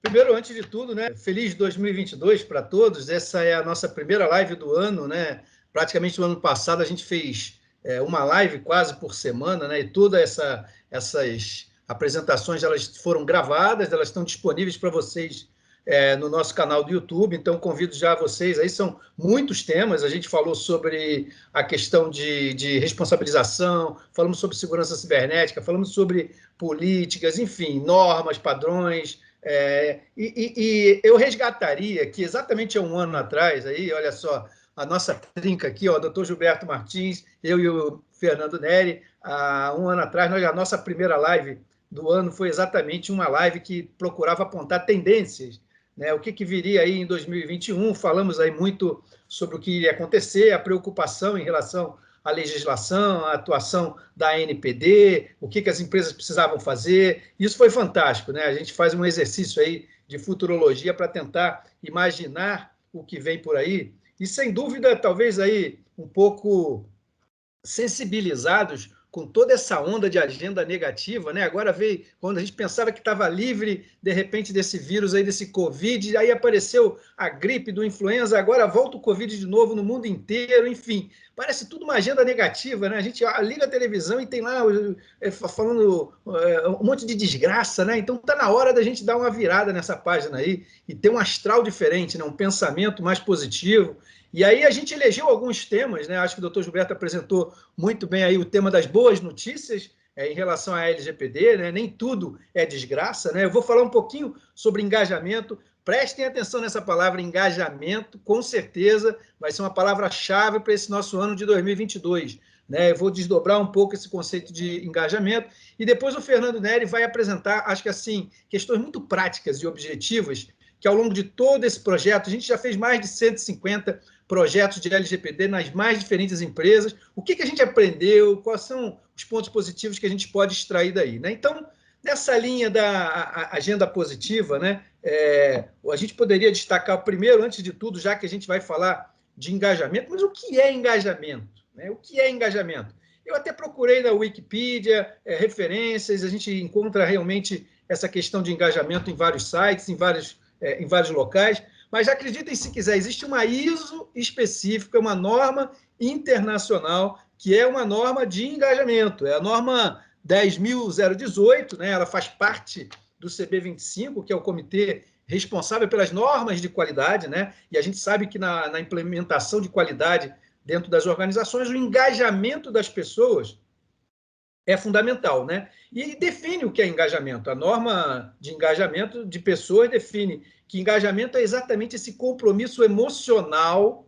Primeiro, antes de tudo, né, feliz 2022 para todos. Essa é a nossa primeira live do ano, né? Praticamente no ano passado a gente fez uma live quase por semana, né? E todas essas apresentações elas foram gravadas, elas estão disponíveis para vocês no nosso canal do YouTube. Então, convido já vocês. Aí são muitos temas. A gente falou sobre a questão de responsabilização, falamos sobre segurança cibernética, falamos sobre políticas, enfim, normas, padrões. E eu resgataria que exatamente há um ano atrás, aí, olha só, a nossa trinca aqui, ó, o doutor Gilberto Martins, eu e o Fernando Neri, há um ano atrás, a nossa primeira live do ano foi exatamente uma live que procurava apontar tendências, né? O que viria aí em 2021, falamos aí muito sobre o que iria acontecer, a preocupação em relação a legislação, a atuação da ANPD, o que as empresas precisavam fazer. Isso foi fantástico, né? A gente faz um exercício aí de futurologia para tentar imaginar o que vem por aí e, sem dúvida, talvez aí um pouco sensibilizados com toda essa onda de agenda negativa, né? Agora veio, quando a gente pensava que estava livre, de repente, desse vírus aí, desse Covid, aí apareceu a gripe do influenza, agora volta o Covid de novo no mundo inteiro, enfim, parece tudo uma agenda negativa, né? A gente liga a televisão e tem lá falando um monte de desgraça, né? Então tá na hora da gente dar uma virada nessa página aí e ter um astral diferente, né? Um pensamento mais positivo. E aí a gente elegeu alguns temas, né? Acho que o doutor Gilberto apresentou muito bem aí o tema das boas notícias em relação à LGPD, né? Nem tudo é desgraça, né? Eu vou falar um pouquinho sobre engajamento. Prestem atenção nessa palavra engajamento, com certeza vai ser uma palavra-chave para esse nosso ano de 2022. Né? Eu vou desdobrar um pouco esse conceito de engajamento e depois o Fernando Neri vai apresentar, acho que assim, questões muito práticas e objetivas que ao longo de todo esse projeto, a gente já fez mais de 150 projetos de LGPD nas mais diferentes empresas. O que a gente aprendeu? Quais são os pontos positivos que a gente pode extrair daí? Né? Então, nessa linha da agenda positiva, né, a gente poderia destacar primeiro, antes de tudo, já que a gente vai falar de engajamento, mas o que é engajamento? Né? O que é engajamento? Eu até procurei na Wikipedia referências, a gente encontra realmente essa questão de engajamento em vários sites, em vários locais, mas acreditem se quiser, existe uma ISO específica, uma norma internacional, que é uma norma de engajamento, é a norma 10.018, né? Ela faz parte do CB25, que é o comitê responsável pelas normas de qualidade, né? E a gente sabe que na implementação de qualidade dentro das organizações, o engajamento das pessoas é fundamental, né? E define o que é engajamento. A norma de engajamento de pessoas define que engajamento é exatamente esse compromisso emocional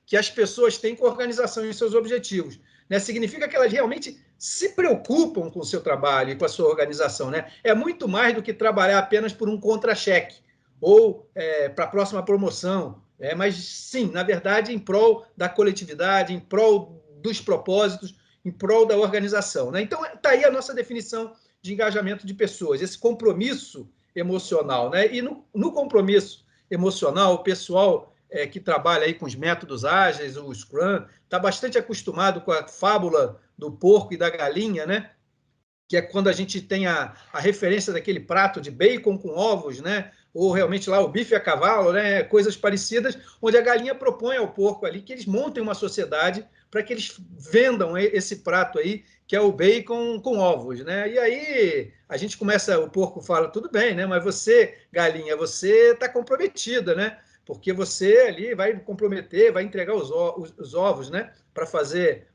que as pessoas têm com a organização e seus objetivos. Né? Significa que elas realmente se preocupam com o seu trabalho e com a sua organização. Né? É muito mais do que trabalhar apenas por um contra-cheque ou para a próxima promoção. Mas, sim, na verdade, em prol da coletividade, em prol dos propósitos, em prol da organização. Né? Então, está aí a nossa definição de engajamento de pessoas, esse compromisso emocional. Né? E no compromisso emocional, o pessoal que trabalha aí com os métodos ágeis, o Scrum, está bastante acostumado com a fábula do porco e da galinha, né? Que é quando a gente tem a referência daquele prato de bacon com ovos, né? Ou realmente lá o bife a cavalo, né? Coisas parecidas, onde a galinha propõe ao porco ali que eles montem uma sociedade para que eles vendam esse prato aí, que é o bacon com ovos, né? E aí a gente começa, o porco fala, tudo bem, né? Mas você, galinha, você está comprometida, né? Porque você ali vai comprometer, vai entregar os ovos, né? Para fazer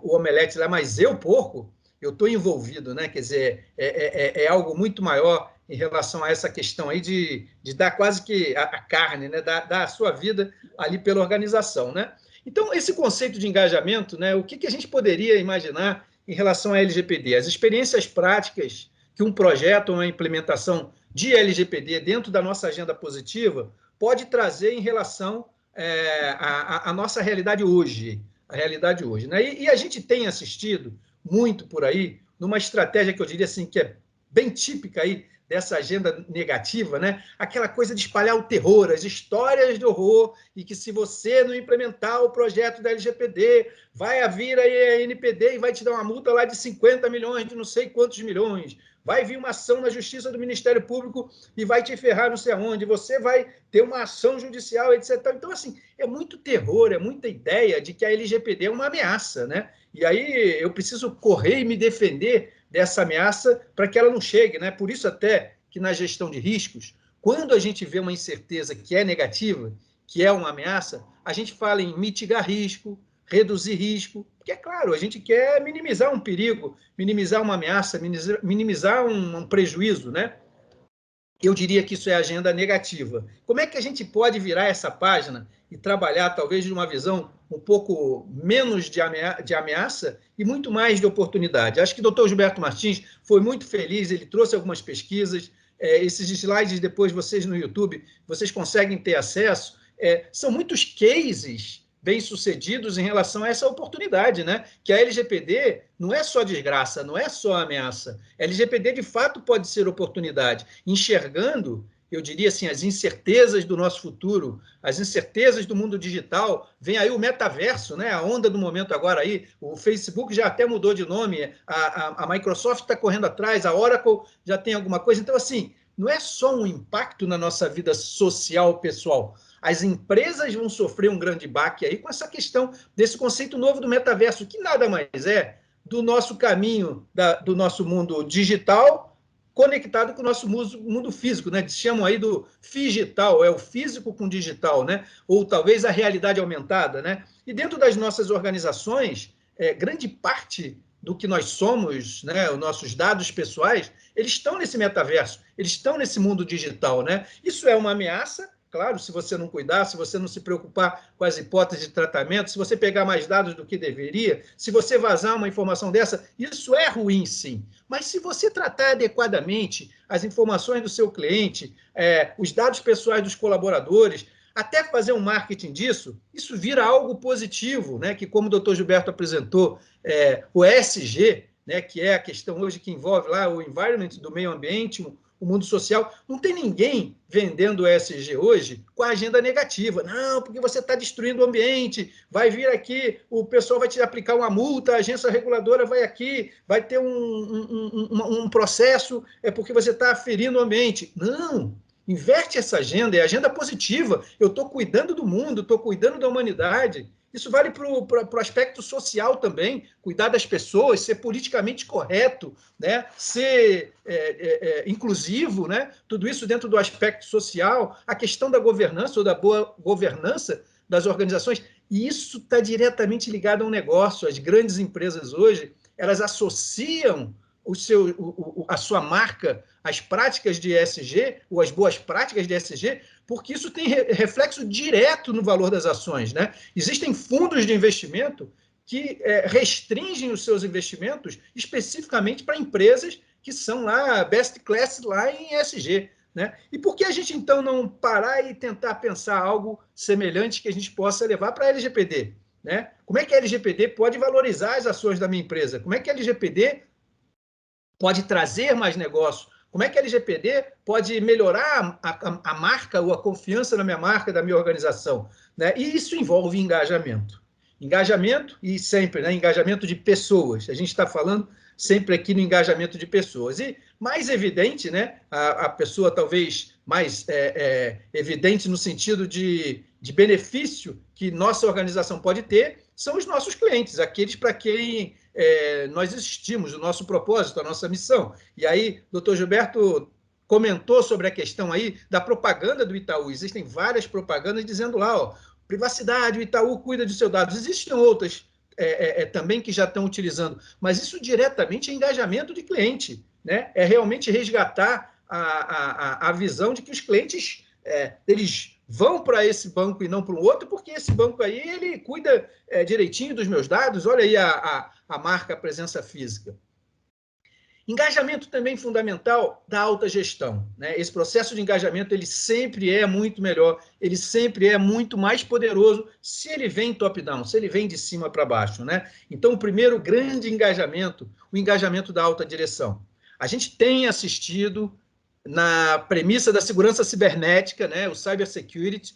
o omelete lá, mas eu, porco, eu estou envolvido, né? Quer dizer, é algo muito maior em relação a essa questão aí de dar quase que a carne, né? Dar a sua vida ali pela organização, né? Então, esse conceito de engajamento, né? O que a gente poderia imaginar em relação à LGPD? As experiências práticas que um projeto ou uma implementação de LGPD dentro da nossa agenda positiva pode trazer em relação à nossa realidade hoje, né? E a gente tem assistido muito por aí numa estratégia que eu diria assim que é bem típica aí dessa agenda negativa, né? Aquela coisa de espalhar o terror, as histórias de horror, e que se você não implementar o projeto da LGPD, vai vir aí a NPD e vai te dar uma multa lá de 50 milhões, de não sei quantos milhões, vai vir uma ação na Justiça do Ministério Público e vai te ferrar não sei aonde, você vai ter uma ação judicial, etc. Então, assim, é muito terror, é muita ideia de que a LGPD é uma ameaça, né? E aí eu preciso correr e me defender dessa ameaça para que ela não chegue, né? Por isso até que na gestão de riscos, quando a gente vê uma incerteza que é negativa, que é uma ameaça, a gente fala em mitigar risco, reduzir risco, porque é claro, a gente quer minimizar um perigo, minimizar uma ameaça, minimizar um prejuízo, né? Eu diria que isso é agenda negativa. Como é que a gente pode virar essa página e trabalhar, talvez, de uma visão um pouco menos de ameaça e muito mais de oportunidade? Acho que o doutor Gilberto Martins foi muito feliz, ele trouxe algumas pesquisas, esses slides depois vocês no YouTube, vocês conseguem ter acesso, são muitos cases bem-sucedidos em relação a essa oportunidade, né? Que a LGPD não é só desgraça, não é só ameaça. A LGPD, de fato, pode ser oportunidade. Enxergando, eu diria assim, as incertezas do nosso futuro, as incertezas do mundo digital, vem aí o metaverso, né? A onda do momento agora aí, o Facebook já até mudou de nome, a Microsoft está correndo atrás, a Oracle já tem alguma coisa. Então, assim, não é só um impacto na nossa vida social, pessoal. As empresas vão sofrer um grande baque aí com essa questão desse conceito novo do metaverso, que nada mais é do nosso caminho, do nosso mundo digital conectado com o nosso mundo físico, né? Chamam aí do figital, é o físico com digital, né? Ou talvez a realidade aumentada, né? E dentro das nossas organizações, grande parte do que nós somos, né? Os nossos dados pessoais, eles estão nesse metaverso, eles estão nesse mundo digital, né? Isso é uma ameaça. Claro, se você não cuidar, se você não se preocupar com as hipóteses de tratamento, se você pegar mais dados do que deveria, se você vazar uma informação dessa, isso é ruim, sim. Mas se você tratar adequadamente as informações do seu cliente, os dados pessoais dos colaboradores, até fazer um marketing disso, isso vira algo positivo, né? Que, como o doutor Gilberto apresentou, o ESG, né? Que é a questão hoje que envolve lá o environment do meio ambiente, o mundo social, não tem ninguém vendendo ESG hoje com a agenda negativa. Não, porque você está destruindo o ambiente, vai vir aqui, o pessoal vai te aplicar uma multa, a agência reguladora vai aqui, vai ter um processo, porque você está ferindo o ambiente. Não, inverte essa agenda, é agenda positiva. Eu estou cuidando do mundo, estou cuidando da humanidade. Isso vale para o aspecto social também, cuidar das pessoas, ser politicamente correto, né? Ser inclusivo, né? Tudo isso dentro do aspecto social, a questão da governança ou da boa governança das organizações, e isso está diretamente ligado a um negócio. As grandes empresas hoje, elas associam a sua marca às práticas de ESG, ou às boas práticas de ESG, porque isso tem reflexo direto no valor das ações, né? Existem fundos de investimento que restringem os seus investimentos especificamente para empresas que são lá best class lá em ESG, né? E por que a gente, então, não parar e tentar pensar algo semelhante que a gente possa levar para a LGPD, né? Como é que a LGPD pode valorizar as ações da minha empresa? Como é que a LGPD pode trazer mais negócio? Como é que a LGPD pode melhorar a marca ou a confiança na minha marca, da minha organização, né? E isso envolve engajamento. Engajamento e sempre, né? Engajamento de pessoas. A gente está falando sempre aqui no engajamento de pessoas. E mais evidente, né? A pessoa talvez mais evidente no sentido de benefício que nossa organização pode ter são os nossos clientes, aqueles para quem nós existimos, o nosso propósito, a nossa missão. E aí, doutor Gilberto comentou sobre a questão aí da propaganda do Itaú. Existem várias propagandas dizendo lá, ó, privacidade, o Itaú cuida de seus dados. Existem outras também que já estão utilizando, mas isso diretamente é engajamento de cliente, né? É realmente resgatar a visão de que os clientes eles vão para esse banco e não para o outro, porque esse banco aí ele cuida direitinho dos meus dados. Olha aí a marca, a presença física. Engajamento também fundamental da alta gestão, né? Esse processo de engajamento ele sempre é muito melhor, ele sempre é muito mais poderoso se ele vem top-down, se ele vem de cima para baixo, né? Então, o primeiro grande engajamento, o engajamento da alta direção. A gente tem assistido na premissa da segurança cibernética, né, o cybersecurity,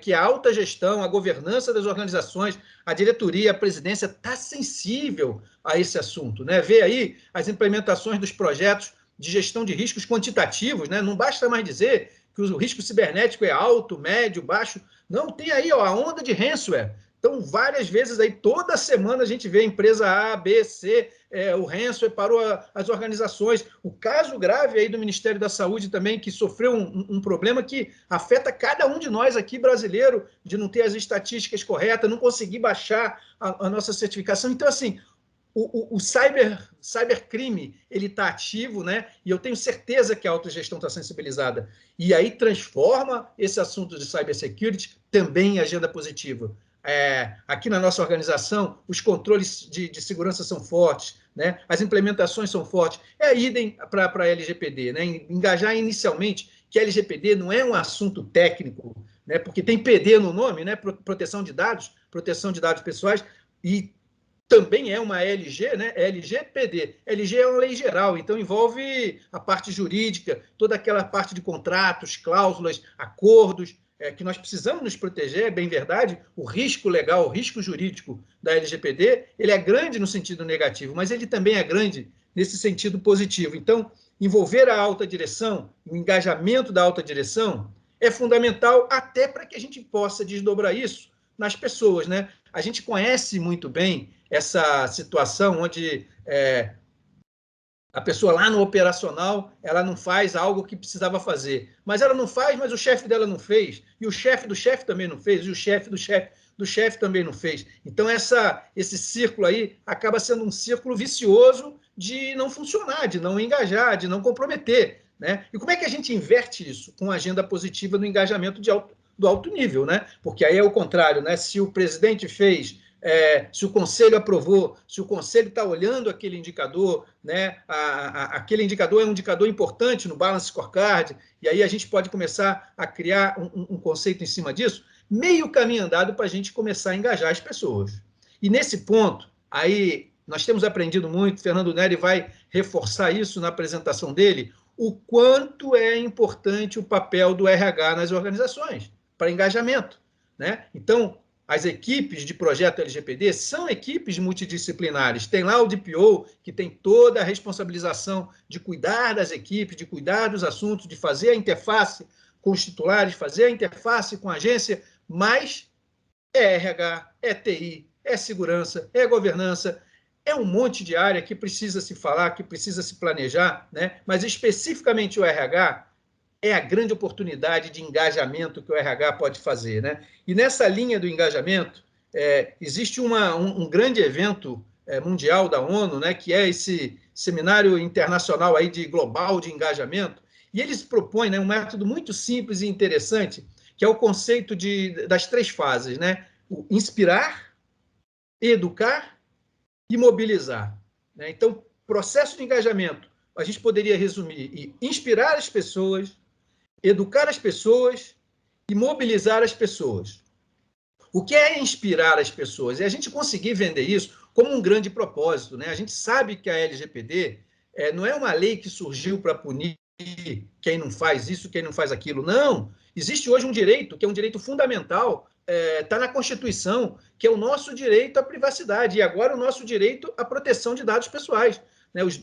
que a alta gestão, a governança das organizações, a diretoria, a presidência está sensível a esse assunto, né? Vê aí as implementações dos projetos de gestão de riscos quantitativos, né? Não basta mais dizer que o risco cibernético é alto, médio, baixo. Não, tem aí ó, a onda de ransomware. Então, várias vezes aí, toda semana a gente vê a empresa A, B, C, o ransomware parou as organizações. O caso grave aí do Ministério da Saúde também, que sofreu um problema que afeta cada um de nós aqui, brasileiro, de não ter as estatísticas corretas, não conseguir baixar a nossa certificação. Então, assim, o cybercrime, ele está ativo, né? E eu tenho certeza que a autogestão está sensibilizada. E aí transforma esse assunto de cybersecurity também em agenda positiva. Aqui na nossa organização, os controles de segurança são fortes, né? As implementações são fortes. Idem para a LGPD, né? Engajar inicialmente que a LGPD não é um assunto técnico, né? Porque tem PD no nome, né? Proteção de dados pessoais, e também é uma LG, né? LGPD. LG é uma lei geral, então envolve a parte jurídica, toda aquela parte de contratos, cláusulas, acordos, que nós precisamos nos proteger, é bem verdade. O risco legal, o risco jurídico da LGPD, ele é grande no sentido negativo, mas ele também é grande nesse sentido positivo. Então, envolver a alta direção, o engajamento da alta direção, é fundamental até para que a gente possa desdobrar isso nas pessoas, né? A gente conhece muito bem essa situação onde a pessoa lá no operacional, ela não faz algo que precisava fazer. Mas ela não faz, mas o chefe dela não fez. E o chefe do chefe também não fez. E o chefe do chefe do chefe também não fez. Então, esse círculo aí acaba sendo um círculo vicioso de não funcionar, de não engajar, de não comprometer, né? E como é que a gente inverte isso? Com a agenda positiva do engajamento do alto nível, né? Porque aí é o contrário, né? Se o presidente fez, se o conselho aprovou, se o conselho está olhando aquele indicador, né? Aquele indicador é um indicador importante no Balance Scorecard, e aí a gente pode começar a criar um conceito em cima disso, meio caminho andado para a gente começar a engajar as pessoas. E nesse ponto, aí nós temos aprendido muito, Fernando Neri vai reforçar isso na apresentação dele, o quanto é importante o papel do RH nas organizações, para engajamento, né? Então, as equipes de projeto LGPD são equipes multidisciplinares. Tem lá o DPO, que tem toda a responsabilização de cuidar das equipes, de cuidar dos assuntos, de fazer a interface com os titulares, fazer a interface com a agência, mas é RH, é TI, é segurança, é governança, é um monte de área que precisa se falar, que precisa se planejar, né? Mas especificamente o RH é a grande oportunidade de engajamento que o RH pode fazer, né? E nessa linha do engajamento, existe um grande evento mundial da ONU, né, que é esse seminário internacional aí global de engajamento, e eles propõem, né, um método muito simples e interessante, que é o conceito das 3 fases, né? O inspirar, educar e mobilizar, né? Então, processo de engajamento, a gente poderia resumir em inspirar as pessoas, educar as pessoas e mobilizar as pessoas. O que é inspirar as pessoas? É a gente conseguir vender isso como um grande propósito, né? A gente sabe que a LGPD não é uma lei que surgiu para punir quem não faz isso, quem não faz aquilo. Não. Existe hoje um direito, que é um direito fundamental, está na Constituição, que é o nosso direito à privacidade e agora o nosso direito à proteção de dados pessoais, né? Os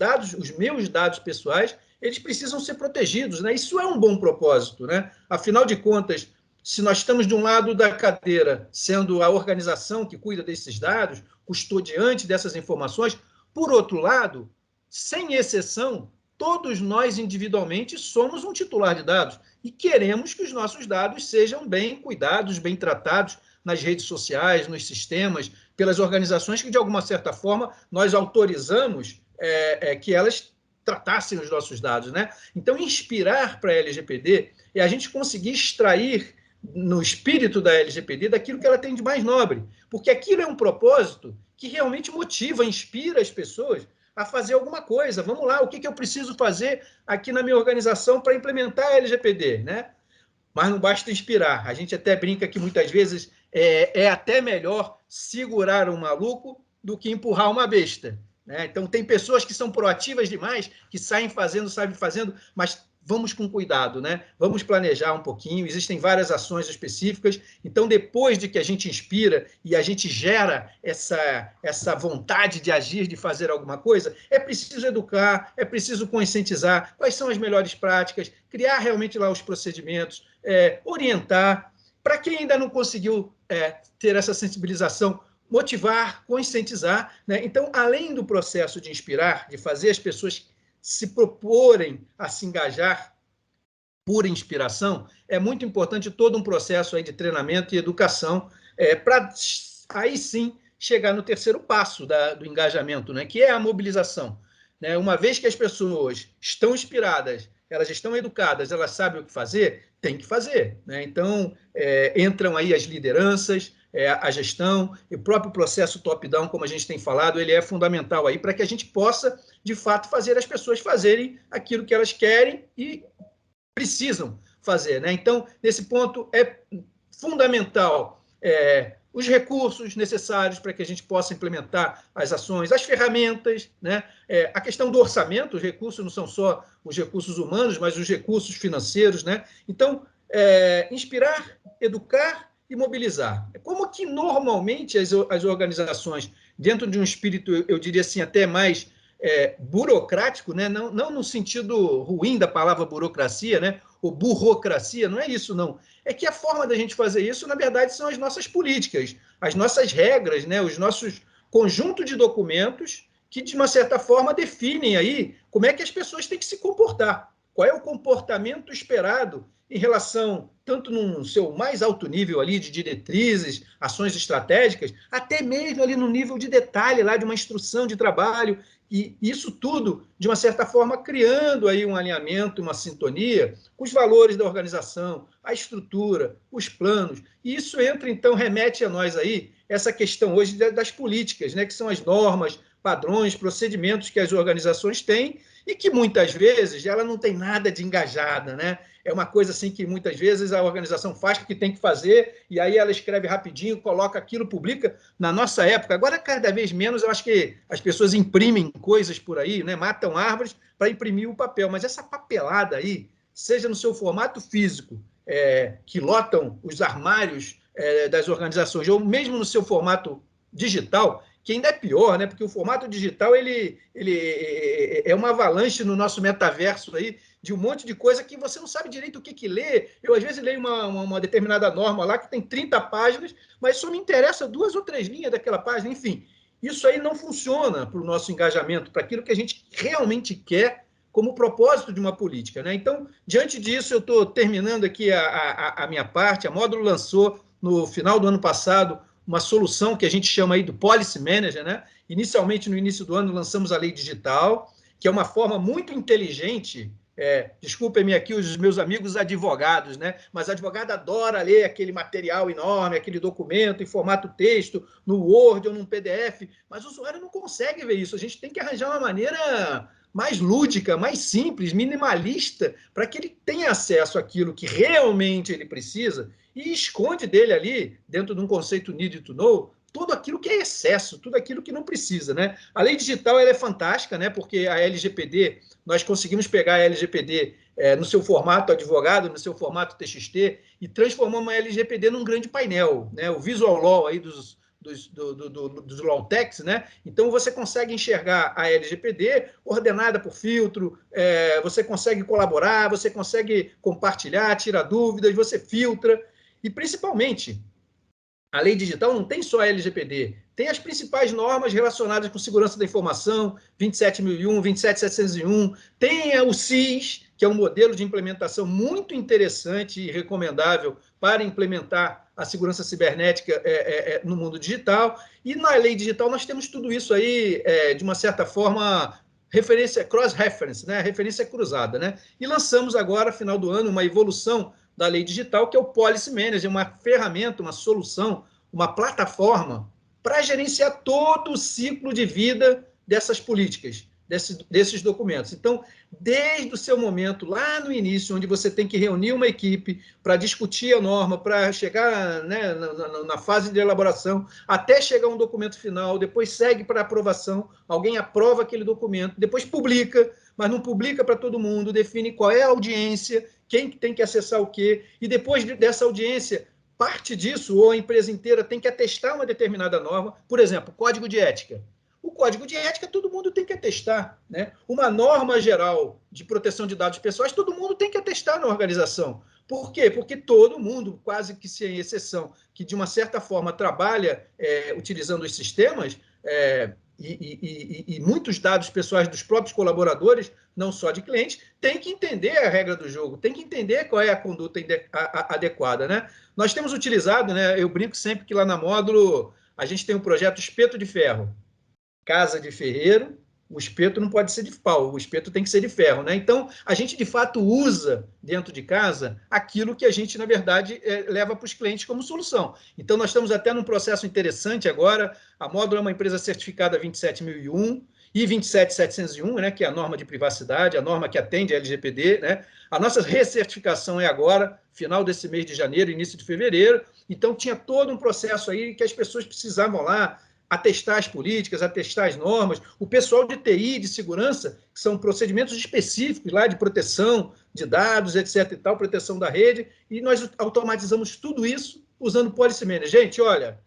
meus dados pessoais, eles precisam ser protegidos, né? Isso é um bom propósito, né? Afinal de contas, se nós estamos de um lado da cadeira, sendo a organização que cuida desses dados, custodiante dessas informações, por outro lado, sem exceção, todos nós individualmente somos um titular de dados e queremos que os nossos dados sejam bem cuidados, bem tratados nas redes sociais, nos sistemas, pelas organizações que, de alguma certa forma, nós autorizamos que elas tratassem os nossos dados, né? Então, inspirar para a LGPD é a gente conseguir extrair no espírito da LGPD daquilo que ela tem de mais nobre, porque aquilo é um propósito que realmente motiva, inspira as pessoas a fazer alguma coisa. Vamos lá, o que eu preciso fazer aqui na minha organização para implementar a LGPD, né? Mas não basta inspirar. A gente até brinca que muitas vezes é até melhor segurar um maluco do que empurrar uma besta. né? Então, tem pessoas que são proativas demais, que saem fazendo, sabem fazendo, mas vamos com cuidado, né? Vamos planejar um pouquinho, existem várias ações específicas. Então, depois de que a gente inspira e a gente gera essa vontade de agir, de fazer alguma coisa, é preciso educar, é preciso conscientizar quais são as melhores práticas, criar realmente lá os procedimentos, orientar. Para quem ainda não conseguiu ter essa sensibilização, motivar, conscientizar, né? Então, além do processo de inspirar, de fazer as pessoas se proporem a se engajar por inspiração, é muito importante todo um processo aí de treinamento e educação para aí sim chegar no terceiro passo do engajamento, né, que é a mobilização. Né? Uma vez que as pessoas estão inspiradas, elas estão educadas, elas sabem o que fazer, tem que fazer. Né? Então, entram aí as lideranças, a gestão, e o próprio processo top-down, como a gente tem falado, ele é fundamental aí para que a gente possa, de fato, fazer as pessoas fazerem aquilo que elas querem e precisam fazer. Né? Então, nesse ponto, é fundamental os recursos necessários para que a gente possa implementar as ações, as ferramentas, né? A questão do orçamento, os recursos não são só os recursos humanos, mas os recursos financeiros. Né? Então, inspirar, educar e mobilizar. Como que normalmente as organizações, dentro de um espírito, eu diria assim, até mais burocrático, né? Não no sentido ruim da palavra burocracia, né? Ou burocracia, não é isso, não. É que a forma da gente fazer isso, na verdade, são as nossas políticas, as nossas regras, né? Os nossos conjunto de documentos que, de uma certa forma, definem aí como é que as pessoas têm que se comportar. Qual é o comportamento esperado em relação, tanto no seu mais alto nível ali de diretrizes, ações estratégicas, até mesmo ali no nível de detalhe lá de uma instrução de trabalho, e isso tudo, de uma certa forma, criando aí um alinhamento, uma sintonia com os valores da organização, a estrutura, os planos. E isso entra, então, remete a nós aí essa questão hoje das políticas, né, que são as normas, padrões, procedimentos que as organizações têm e que, muitas vezes, ela não tem nada de engajada, né? É uma coisa assim que, muitas vezes, a organização faz o que tem que fazer e aí ela escreve rapidinho, coloca aquilo, publica. Na nossa época, agora cada vez menos, eu acho que as pessoas imprimem coisas por aí, né? Matam árvores para imprimir o papel, mas essa papelada aí, seja no seu formato físico, que lotam os armários das organizações, ou mesmo no seu formato digital, que ainda é pior, né? Porque o formato digital ele é uma avalanche no nosso metaverso aí de um monte de coisa que você não sabe direito o que ler. Eu, às vezes, leio uma determinada norma lá que tem 30 páginas, mas só me interessa 2 ou 3 linhas daquela página. Enfim, isso aí não funciona para o nosso engajamento, para aquilo que a gente realmente quer como propósito de uma política. Né? Então, diante disso, eu estou terminando aqui a minha parte. A Módulo lançou, no final do ano passado, uma solução que a gente chama aí do Policy Manager. Né? Inicialmente, no início do ano, lançamos a Lei Digital, que é uma forma muito inteligente. Desculpem-me aqui os meus amigos advogados, né? Mas advogado adora ler aquele material enorme, aquele documento em formato texto, no Word ou num PDF, mas o usuário não consegue ver isso. A gente tem que arranjar uma maneira mais lúdica, mais simples, minimalista, para que ele tenha acesso àquilo que realmente ele precisa e esconde dele ali, dentro de um conceito need to know, tudo aquilo que é excesso, tudo aquilo que não precisa. Né? A lei digital ela é fantástica, né? Porque a LGPD, nós conseguimos pegar a LGPD no seu formato advogado, no seu formato TXT, e transformamos a LGPD num grande painel, né? O Visual Law aí dos Lawtex, né? Então você consegue enxergar a LGPD ordenada por filtro, você consegue colaborar, você consegue compartilhar, tirar dúvidas, você filtra, e principalmente a lei digital não tem só a LGPD, tem as principais normas relacionadas com segurança da informação, 27001, 27701, tem o SIS, que é um modelo de implementação muito interessante e recomendável para implementar a segurança cibernética no mundo digital, e na lei digital nós temos tudo isso aí, de uma certa forma, referência, cross-reference, né? Referência cruzada. Né? E lançamos agora, final do ano, uma evolução da lei digital, que é o Policy Manager, uma ferramenta, uma solução, uma plataforma para gerenciar todo o ciclo de vida dessas políticas, desses documentos. Então, desde o seu momento, lá no início, onde você tem que reunir uma equipe para discutir a norma, para chegar, né, na fase de elaboração, até chegar um documento final, depois segue para aprovação, alguém aprova aquele documento, depois publica, mas não publica para todo mundo, define qual é a audiência, quem tem que acessar o quê, e depois dessa audiência, parte disso, ou a empresa inteira tem que atestar uma determinada norma, por exemplo, código de ética. O código de ética todo mundo tem que atestar, né? Uma norma geral de proteção de dados pessoais todo mundo tem que atestar na organização. Por quê? Porque todo mundo, quase que sem exceção, que de uma certa forma trabalha utilizando os sistemas, e muitos dados pessoais dos próprios colaboradores, não só de clientes, tem que entender a regra do jogo, tem que entender qual é a conduta adequada, né? Nós temos utilizado, né? Eu brinco sempre que lá na Módulo a gente tem um projeto Espeto de Ferro, casa de ferreiro, o espeto não pode ser de pau, o espeto tem que ser de ferro, né? Então, a gente, de fato, usa dentro de casa aquilo que a gente, na verdade, leva para os clientes como solução. Então, nós estamos até num processo interessante agora. A Módulo é uma empresa certificada 27001 e 27701, né, que é a norma de privacidade, a norma que atende a LGPD, né? A nossa recertificação é agora, final desse mês de janeiro, início de fevereiro. Então, tinha todo um processo aí que as pessoas precisavam lá atestar as políticas, atestar as normas, o pessoal de TI, de segurança, que são procedimentos específicos lá de proteção de dados, etc. e tal, proteção da rede, e nós automatizamos tudo isso usando Policy Manager. Gente, olha,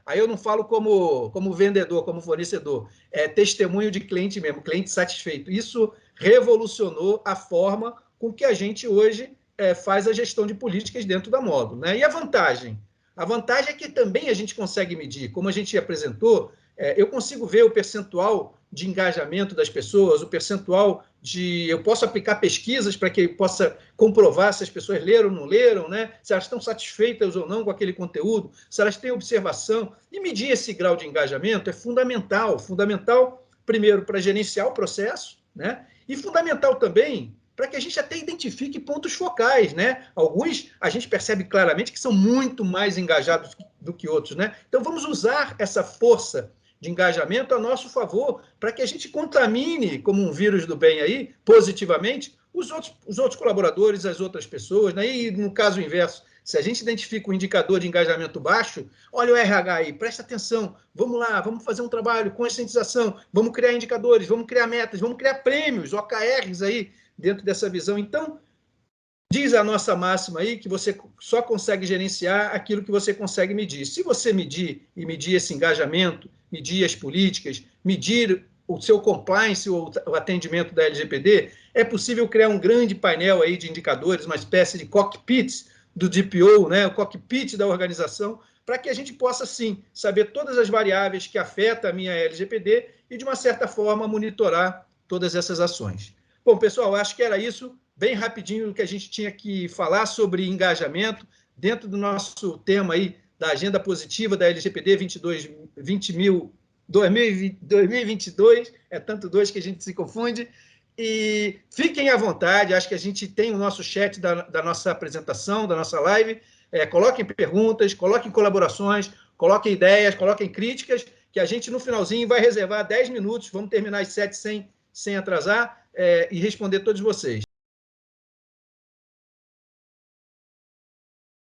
aí eu não falo como vendedor, como fornecedor, é testemunho de cliente mesmo, cliente satisfeito. Isso revolucionou a forma com que a gente hoje faz a gestão de políticas dentro da Módulo, né? E a vantagem? A vantagem é que também a gente consegue medir, como a gente apresentou, eu consigo ver o percentual de engajamento das pessoas, o percentual de... Eu posso aplicar pesquisas para que eu possa comprovar se as pessoas leram ou não leram, né? Se elas estão satisfeitas ou não com aquele conteúdo, se elas têm observação. E medir esse grau de engajamento é fundamental. Fundamental, primeiro, para gerenciar o processo, né? E fundamental também para que a gente até identifique pontos focais, né? Alguns a gente percebe claramente que são muito mais engajados do que outros, né? Então vamos usar essa força de engajamento a nosso favor para que a gente contamine, como um vírus do bem aí, positivamente, os outros colaboradores, as outras pessoas, né? E no caso inverso, se a gente identifica um indicador de engajamento baixo, olha o RH aí, presta atenção, vamos lá, vamos fazer um trabalho, conscientização, vamos criar indicadores, vamos criar metas, vamos criar prêmios, OKRs aí, dentro dessa visão. Então, diz a nossa máxima aí que você só consegue gerenciar aquilo que você consegue medir. Se você medir esse engajamento, medir as políticas, medir o seu compliance, o atendimento da LGPD, é possível criar um grande painel aí de indicadores, uma espécie de cockpit do DPO, né, o cockpit da organização, para que a gente possa, sim, saber todas as variáveis que afetam a minha LGPD e, de uma certa forma, monitorar todas essas ações. Bom, pessoal, acho que era isso, bem rapidinho, o que a gente tinha que falar sobre engajamento dentro do nosso tema aí da agenda positiva da LGPD 2022, é tanto dois que a gente se confunde, e fiquem à vontade, acho que a gente tem o nosso chat da nossa apresentação, da nossa live, coloquem perguntas, coloquem colaborações, coloquem ideias, coloquem críticas, que a gente no finalzinho vai reservar 10 minutos, vamos terminar às 7 sem atrasar, e responder todos vocês.